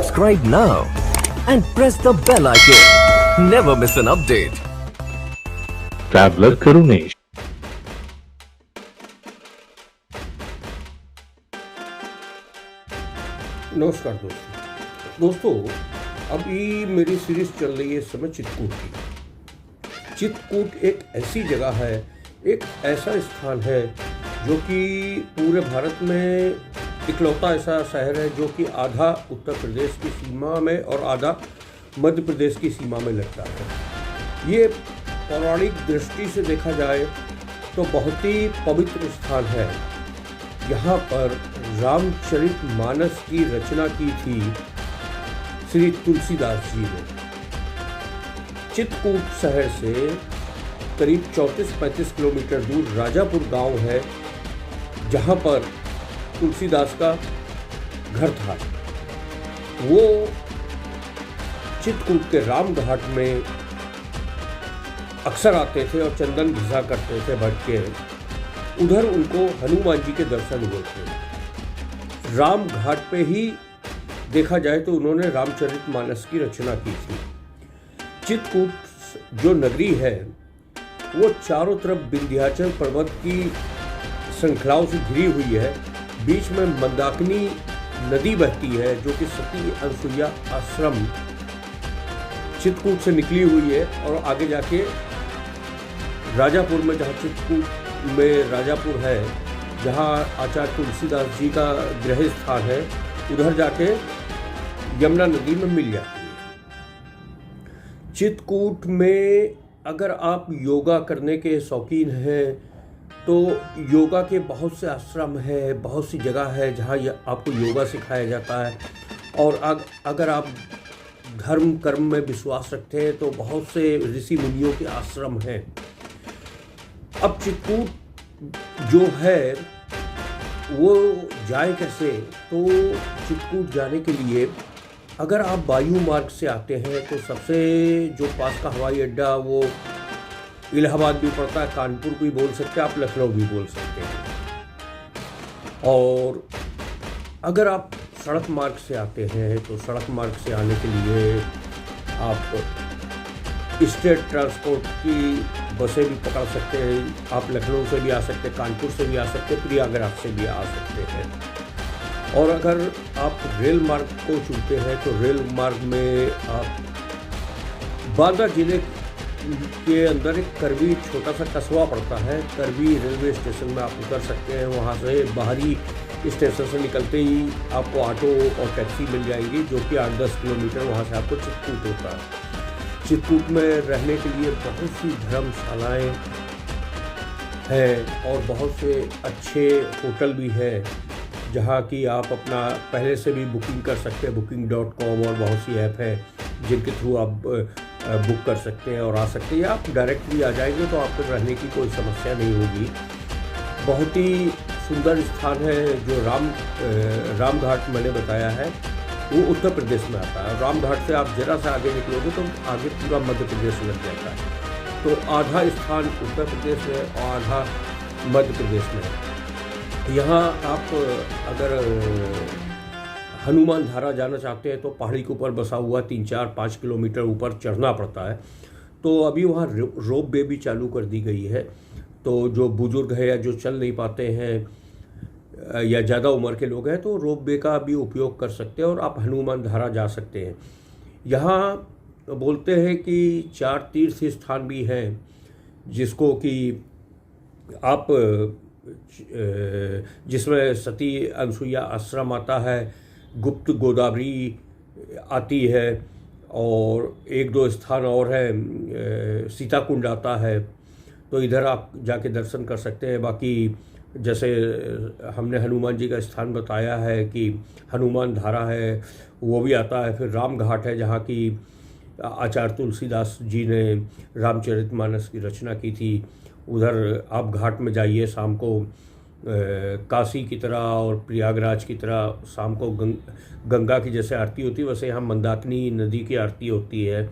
Subscribe now and press the bell icon. Never miss an update. Traveler Karunesh. नमस्कार दोस्तों अभी मेरी series चल रही है इस समय चित्रकूट की। चित्रकूट एक ऐसी जगह है, एक ऐसा स्थान है जो कि पूरे भारत में इकलौता ऐसा शहर है जो कि आधा उत्तर प्रदेश की सीमा में और आधा मध्य प्रदेश की सीमा में लगता है। ये पौराणिक दृष्टि से देखा जाए तो बहुत ही पवित्र स्थान है। यहाँ पर रामचरितमानस की रचना की थी श्री तुलसीदास जी ने। चित्रकूट शहर से करीब 34-35 किलोमीटर दूर राजापुर गांव है जहाँ पर तुलसीदास का घर था। वो चित्रकूट के राम घाट में अक्सर आते थे और चंदन घिसा करते थे बैठ के। उधर उनको हनुमान जी के दर्शन हुए थे। राम घाट पे ही देखा जाए तो उन्होंने रामचरितमानस की रचना की थी। चित्रकूट जो नगरी है वो चारों तरफ विंध्याचल पर्वत की श्रृंखलाओं से घिरी हुई है। बीच में मंदाकिनी नदी बहती है जो कि सती अनसुईया आश्रम चित्रकूट से निकली हुई है और आगे जाके राजापुर में, जहाँ चित्रकूट में राजापुर है, जहाँ आचार्य तुलसीदास जी का गृह स्थान है, उधर जाके यमुना नदी में मिल जाती है। चित्रकूट में अगर आप योगा करने के शौकीन हैं तो योगा के बहुत से आश्रम है, बहुत सी जगह है जहाँ आपको योगा सिखाया जाता है। और अगर आप धर्म कर्म में विश्वास रखते हैं तो बहुत से ऋषि मुनियों के आश्रम हैं। अब चित्रकूट जो है वो जाए कैसे? तो चित्रकूट जाने के लिए अगर आप वायु मार्ग से आते हैं तो सबसे जो पास का हवाई अड्डा वो इलाहाबाद भी पड़ता है, कानपुर भी बोल सकते हैं आप, लखनऊ भी बोल सकते हैं। और अगर आप सड़क मार्ग से आते हैं तो सड़क मार्ग से आने के लिए आप स्टेट ट्रांसपोर्ट की बसें भी पकड़ सकते हैं। आप लखनऊ से भी आ सकते हैं, कानपुर से भी आ सकते हैं, प्रयागराज से भी आ सकते हैं। और अगर आप रेल मार्ग को चुनते हैं तो रेल मार्ग में आप बांदा जिले के अंदर एक करवी छोटा सा कस्बा पड़ता है। करवी रेलवे स्टेशन में आप उतर सकते हैं। वहाँ से बाहरी स्टेशन से निकलते ही आपको ऑटो और टैक्सी मिल जाएगी जो कि 8-10 किलोमीटर वहाँ से आपको चित्रकूट होता है। चित्रकूट में रहने के लिए बहुत सी धर्मशालाएँ हैं और बहुत से अच्छे होटल भी हैं जहाँ की आप अपना पहले से भी बुकिंग कर सकते हैं। booking.com और बहुत सी ऐप है जिनके थ्रू आप बुक कर सकते हैं और आ सकते हैं। या आप डायरेक्ट भी आ जाएंगे तो आपको रहने की कोई समस्या नहीं होगी। बहुत ही सुंदर स्थान है जो राम घाट मैंने बताया है, वो उत्तर प्रदेश में आता है। राम घाट से आप जरा सा आगे निकलोगे तो आगे पूरा मध्य प्रदेश लग जाता है। तो आधा स्थान उत्तर प्रदेश में और आधा मध्य प्रदेश में है। यहाँ आप अगर हनुमान धारा जाना चाहते हैं तो पहाड़ी के ऊपर बसा हुआ 3-4-5 किलोमीटर ऊपर चढ़ना पड़ता है। तो अभी वहाँ रोप वे भी चालू कर दी गई है। तो जो बुजुर्ग है या जो चल नहीं पाते हैं या ज़्यादा उम्र के लोग हैं तो रोप वे का भी उपयोग कर सकते हैं और आप हनुमान धारा जा सकते हैं। यहाँ बोलते हैं कि 4 तीर्थ स्थान भी हैं जिसको कि आप जिसमें सती अनसुईया आश्रम आता है, गुप्त गोदावरी आती है और 1-2 स्थान और है, सीता कुंड आता है। तो इधर आप जाके दर्शन कर सकते हैं। बाकी जैसे हमने हनुमान जी का स्थान बताया है कि हनुमान धारा है, वो भी आता है। फिर राम घाट है जहाँ की आचार्य तुलसीदास जी ने रामचरितमानस की रचना की थी। उधर आप घाट में जाइए, शाम को काशी की तरह और प्रयागराज की तरह शाम को गंगा की जैसे आरती होती है वैसे यहाँ मंदाकिनी नदी की आरती होती है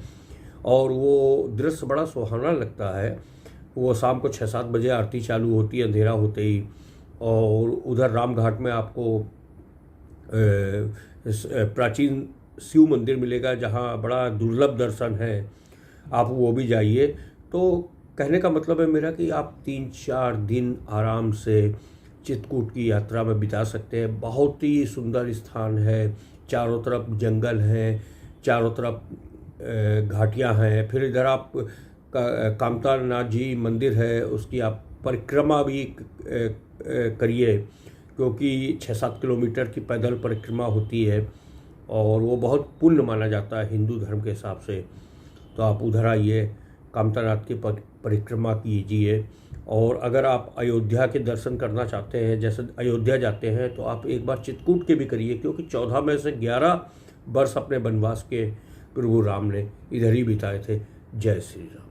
और वो दृश्य बड़ा सुहाना लगता है। वो शाम को 6-7 बजे आरती चालू होती है अंधेरा होते ही। और उधर राम घाट में आपको प्राचीन शिव मंदिर मिलेगा जहाँ बड़ा दुर्लभ दर्शन है, आप वो भी जाइए। तो कहने का मतलब है मेरा कि आप 3-4 दिन आराम से चित्रकूट की यात्रा में बिता सकते हैं। बहुत ही सुंदर स्थान है, चारों तरफ जंगल हैं, चारों तरफ घाटियां हैं। फिर इधर आप कामतानाथ जी मंदिर है, उसकी आप परिक्रमा भी करिए, क्योंकि 6-7 किलोमीटर की पैदल परिक्रमा होती है और वो बहुत पुण्य माना जाता है हिंदू धर्म के हिसाब से। तो आप उधर आइए, कामतानाथ की परिक्रमा कीजिए। और अगर आप अयोध्या के दर्शन करना चाहते हैं, जैसे अयोध्या जाते हैं, तो आप एक बार चित्रकूट के भी करिए, क्योंकि 14 में से 11 वर्ष अपने वनवास के प्रभु राम ने इधर ही बिताए थे। जय श्री राम।